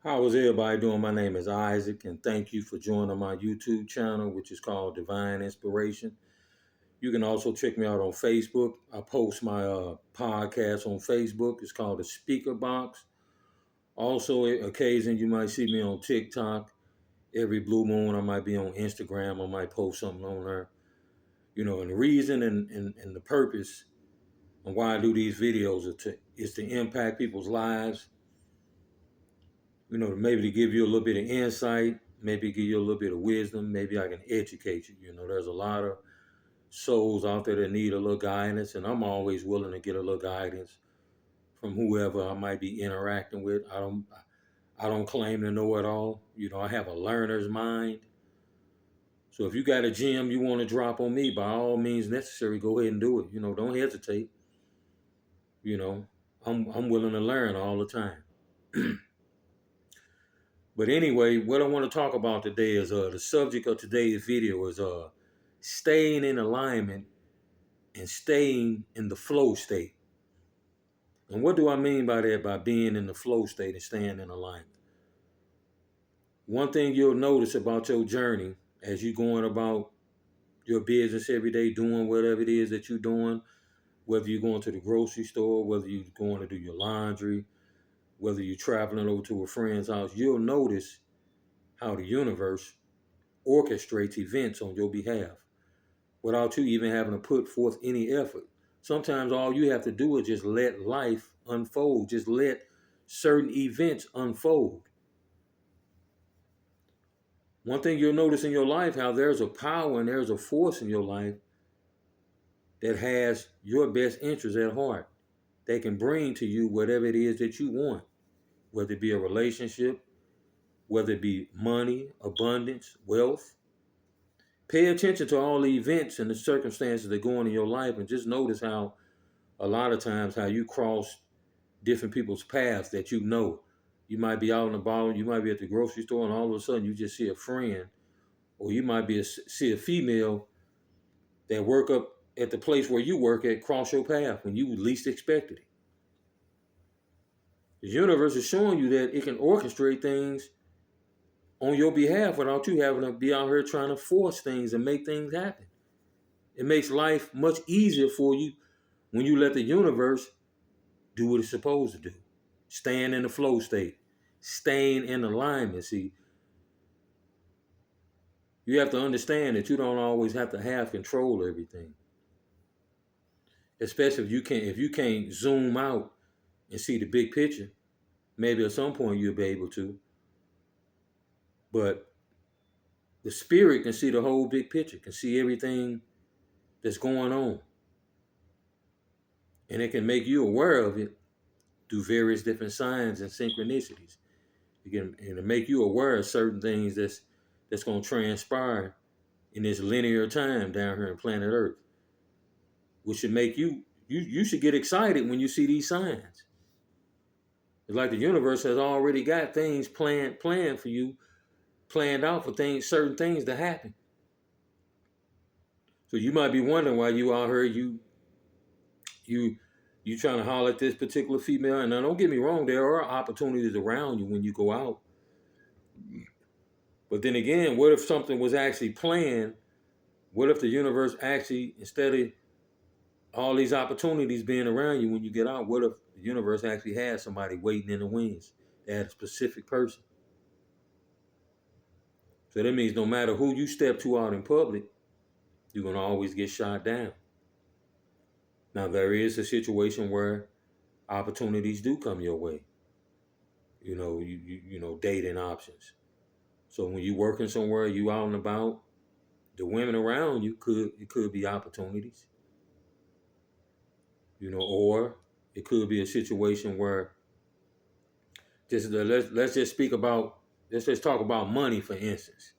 How is everybody doing? My name is Isaac, and thank you for joining my YouTube channel, which is called Divine Inspiration. You can also check me out on Facebook. I post my podcast on Facebook. It's called The Speaker Box. Also, occasionally you might see me on TikTok. Every blue moon, I might be on Instagram. I might post something on there. And the reason and the purpose and why I do these videos is to impact people's lives, maybe to give you a little bit of insight, maybe give you a little bit of wisdom, maybe I can educate you. There's a lot of souls out there that need a little guidance, and I'm always willing to get a little guidance from whoever I might be interacting with. I don't claim to know it all. I have a learner's mind. So if you got a gem you want to drop on me, by all means necessary, go ahead and do it. Don't hesitate. You know, I'm willing to learn all the time. But anyway, what I want to talk about today is the subject of today's video is staying in alignment and staying in the flow state. And what do I mean by that, by being in the flow state and staying in alignment? One thing you'll notice about your journey as you're going about your business every day, doing whatever it is that you're doing, whether you're going to the grocery store, whether you're going to do your laundry, whether you're traveling over to a friend's house, you'll notice how the universe orchestrates events on your behalf without you even having to put forth any effort. Sometimes all you have to do is just let life unfold, just let certain events unfold. One thing you'll notice in your life, how there's a power and there's a force in your life that has your best interest at heart. They can bring to you whatever it is that you want, whether it be a relationship, whether it be money, abundance, wealth. Pay attention to all the events and the circumstances that go on in your life, and just notice how a lot of times how you cross different people's paths that you know. You might be out and about, you might be at the grocery store, and all of a sudden you just see a friend, or you might see a female that work up at the place where you work at cross your path when you least expected it. The universe is showing you that it can orchestrate things on your behalf without you having to be out here trying to force things and make things happen. It makes life much easier for you when you let the universe do what it's supposed to do. Staying in the flow state, staying in alignment. See, you have to understand that you don't always have to have control of everything. Especially if you can't zoom out and see the big picture. Maybe at some point you'll be able to. But the spirit can see the whole big picture, can see everything that's going on. And it can make you aware of it through various different signs and synchronicities. And make you aware of certain things that's going to transpire in this linear time down here on planet Earth, which should make you should get excited when you see these signs. It's like the universe has already got things planned for you, planned out for certain things to happen. So you might be wondering why you out here, you trying to holler at this particular female. And now don't get me wrong, there are opportunities around you when you go out. But then again, what if something was actually planned? What if the universe actually, instead of all these opportunities being around you when you get out, what if the universe actually has somebody waiting in the wings? They had a specific person. So that means no matter who you step to out in public, you're going to always get shot down. Now, there is a situation where opportunities do come your way. Dating options. So when you're working somewhere, you out and about, the women around you could be opportunities. Or it could be a situation where let's just talk about money, for instance.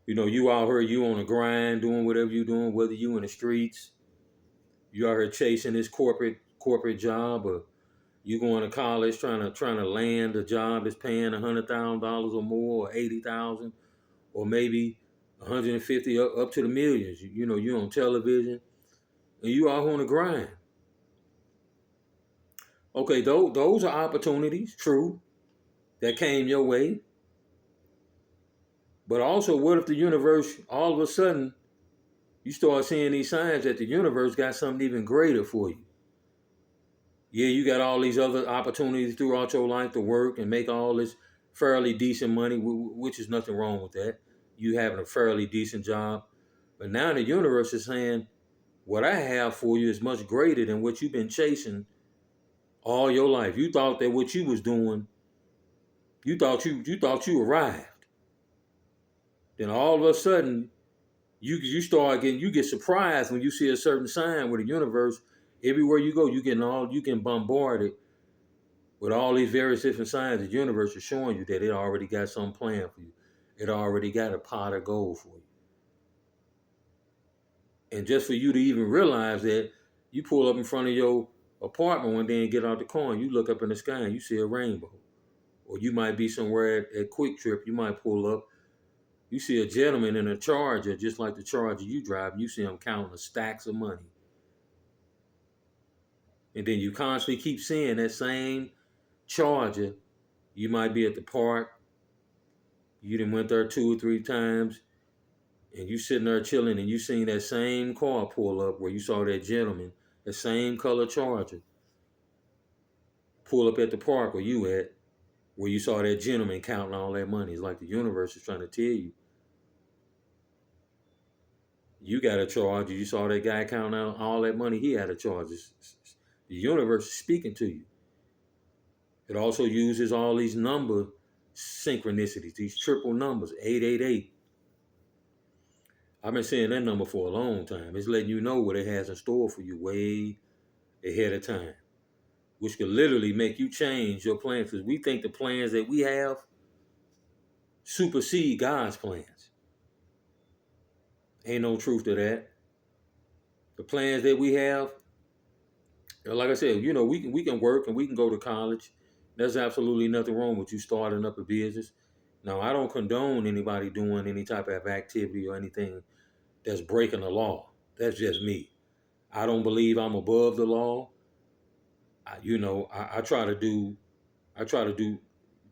You out here, you on the grind, doing whatever you're doing, whether you in the streets, you out here chasing this corporate job, or you going to college trying to land a job that's paying $100,000 or more, or 80,000, or maybe 150 up to the millions. You on television, and you out on the grind. Okay, those are opportunities, true. that came your way. But also, what if the universe, all of a sudden, you start seeing these signs that the universe got something even greater for you? Yeah, you got all these other opportunities throughout your life to work and make all this fairly decent money, which is nothing wrong with that. You having a fairly decent job. But now the universe is saying, what I have for you is much greater than what you've been chasing all your life. You thought that what you was doing, you thought you arrived. Then all of a sudden, you get surprised when you see a certain sign with the universe. Everywhere you go, you can bombard it with all these various different signs. The universe is showing you that it already got some plan for you. It already got a pot of gold for you. And just for you to even realize that, you pull up in front of your apartment one day and get out the car and you look up in the sky and you see a rainbow. Or you might be somewhere at Quick Trip, you might pull up, you see a gentleman in a Charger, just like the Charger you drive, and you see him counting the stacks of money. And then you constantly keep seeing that same Charger. You might be at the park, you done went there 2 or 3 times, and you sitting there chilling and you seen that same car pull up where you saw that gentleman, the same color Charger, pull up at the park where you at, where you saw that gentleman counting all that money. It's like the universe is trying to tell you, you got a Charger. You saw that guy counting out all that money. He had a Charger. The universe is speaking to you. It also uses all these number synchronicities, these triple numbers, 888. I've been saying that number for a long time. It's letting you know what it has in store for you way ahead of time, which could literally make you change your plans. Because we think the plans that we have supersede God's plans. Ain't no truth to that. The plans that we have, like I said, we can work and we can go to college. There's absolutely nothing wrong with you starting up a business. Now, I don't condone anybody doing any type of activity or anything that's breaking the law. That's just me. I don't believe I'm above the law. I try to do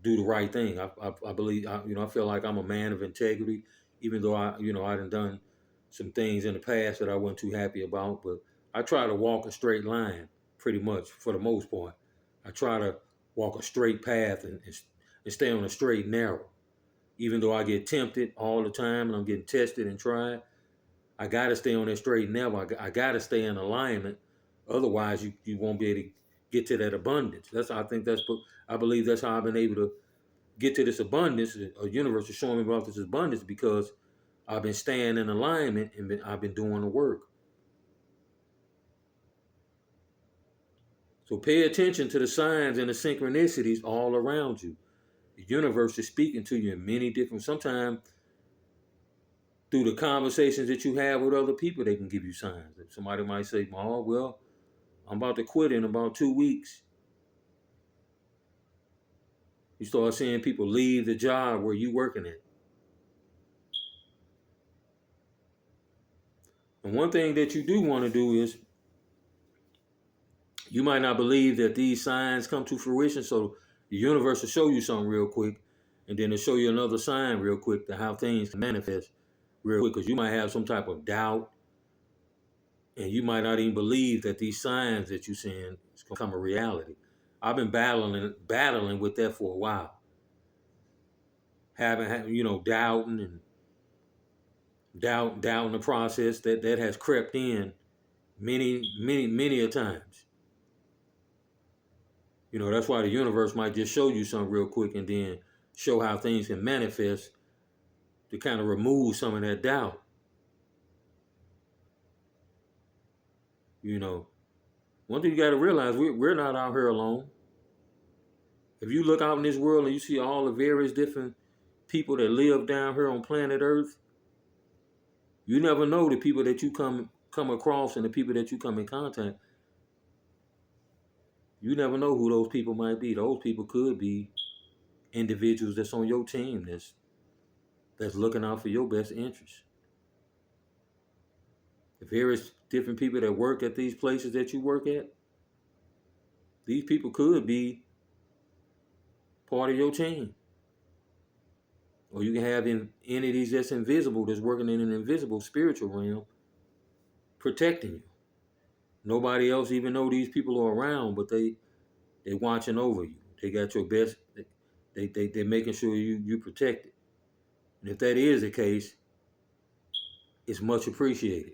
the right thing. I believe, I feel like I'm a man of integrity, even though I done some things in the past that I wasn't too happy about. But I try to walk a straight line, pretty much for the most part. I try to walk a straight path and stay on a straight and narrow. Even though I get tempted all the time and I'm getting tested and tried, I got to stay on that straight and narrow. I got to stay in alignment. Otherwise, you won't be able to get to that abundance. I believe that's how I've been able to get to this abundance. A universe is showing me about this abundance because I've been staying in alignment and I've been doing the work. So pay attention to the signs and the synchronicities all around you. The universe is speaking to you in many different, sometimes through the conversations that you have with other people, they can give you signs. Somebody might say, oh, well, I'm about to quit in about 2 weeks. You start seeing people leave the job where you working at. And one thing that you do want to do is, you might not believe that these signs come to fruition, so the universe will show you something real quick, and then it'll show you another sign real quick to how things can manifest real quick, because you might have some type of doubt, and you might not even believe that these signs that you're seeing is going to become a reality. I've been battling with that for a while. Doubting and doubting the process that has crept in many a times. That's why the universe might just show you something real quick and then show how things can manifest to kind of remove some of that doubt. One thing you got to realize, we're not out here alone. If you look out in this world and you see all the various different people that live down here on planet Earth, you never know the people that you come across and the people that you come in contact. You never know who those people might be. Those people could be individuals that's on your team that's looking out for your best interest. The various different people that work at these places that you work at, these people could be part of your team. Or you can have entities that's invisible, that's working in an invisible spiritual realm, protecting you. Nobody else even know these people are around, but they watching over you. They got your best. They're making sure you protected. And if that is the case, it's much appreciated.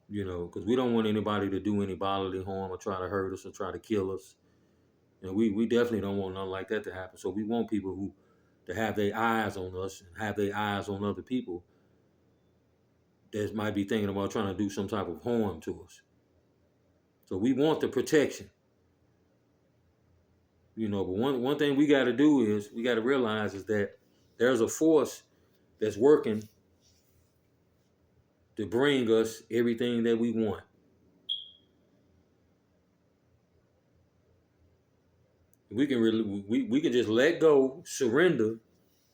You know, because we don't want anybody to do any bodily harm or try to hurt us or try to kill us. And we definitely don't want nothing like that to happen. So we want people who to have their eyes on us and have their eyes on other people that might be thinking about trying to do some type of harm to us. So we want the protection. You know, but one thing we got to do is we got to realize is that there's a force that's working to bring us everything that we want. We can really we can just let go, surrender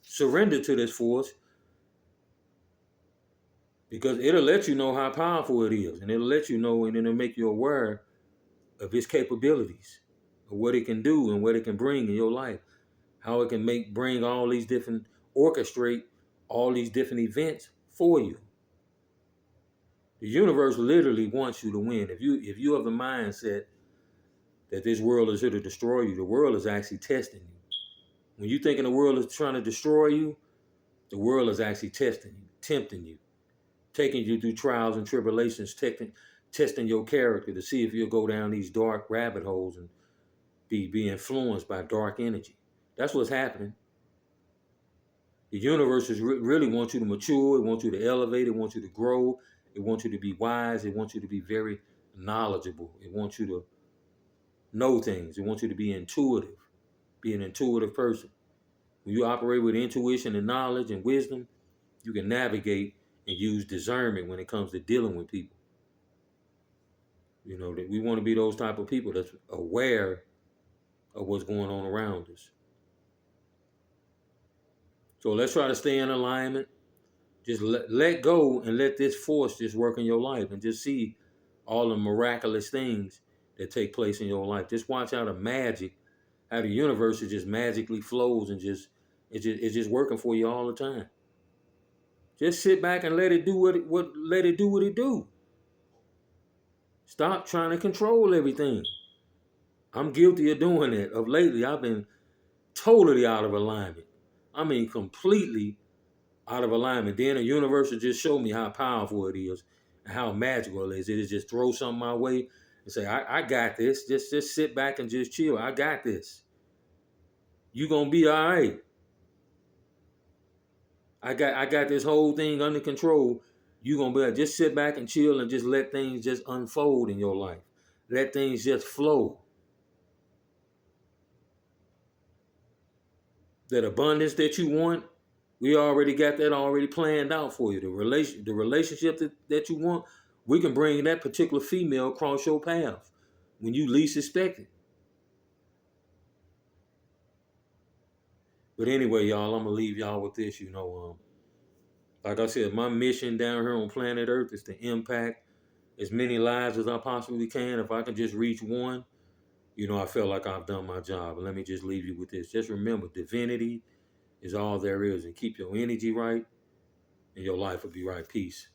to this force, because it'll let you know how powerful it is, and it'll let you know, and it'll make you aware of its capabilities, of what it can do and what it can bring in your life, how it can bring all these different, orchestrate all these different events for you. The universe literally wants you to win. If you have the mindset that this world is here to destroy you, the world is actually testing you. When you thinking the world is trying to destroy you, the world is actually testing you, tempting you, taking you through trials and tribulations, testing your character to see if you'll go down these dark rabbit holes and be influenced by dark energy. That's what's happening. The universe really wants you to mature. It wants you to elevate. It wants you to grow. It wants you to be wise. It wants you to be very knowledgeable. It wants you to know things. It wants you to be intuitive. Be an intuitive person. When you operate with intuition and knowledge and wisdom, you can navigate and use discernment when it comes to dealing with people. You know, that we want to be those type of people that's aware of what's going on around us. So let's try to stay in alignment. Just let go and let this force just work in your life, and just see all the miraculous things that take place in your life. Just watch how the universe just magically flows, and it's just working for you all the time. Just sit back and let it do what it do. Stop trying to control everything. I'm guilty of doing that. Of lately, I've been totally out of alignment. I mean, completely out of alignment. Then the universe will just show me how powerful it is and how magical it is. It is just throw something my way and say, I got this. Just sit back and just chill. I got this. You gonna be all right. I got this whole thing under control. You gonna be able to just sit back and chill and just let things just unfold in your life. Let things just flow. That abundance that you want, we already got that already planned out for you. The relationship that you want, we can bring that particular female across your path when you least expect it. But anyway, y'all, I'm gonna leave y'all with this. You know, like I said, my mission down here on planet Earth is to impact as many lives as I possibly can. If I can just reach one, you know, I feel like I've done my job. And let me just leave you with this. Just remember, divinity is all there is, and keep your energy right, and your life will be right. Peace.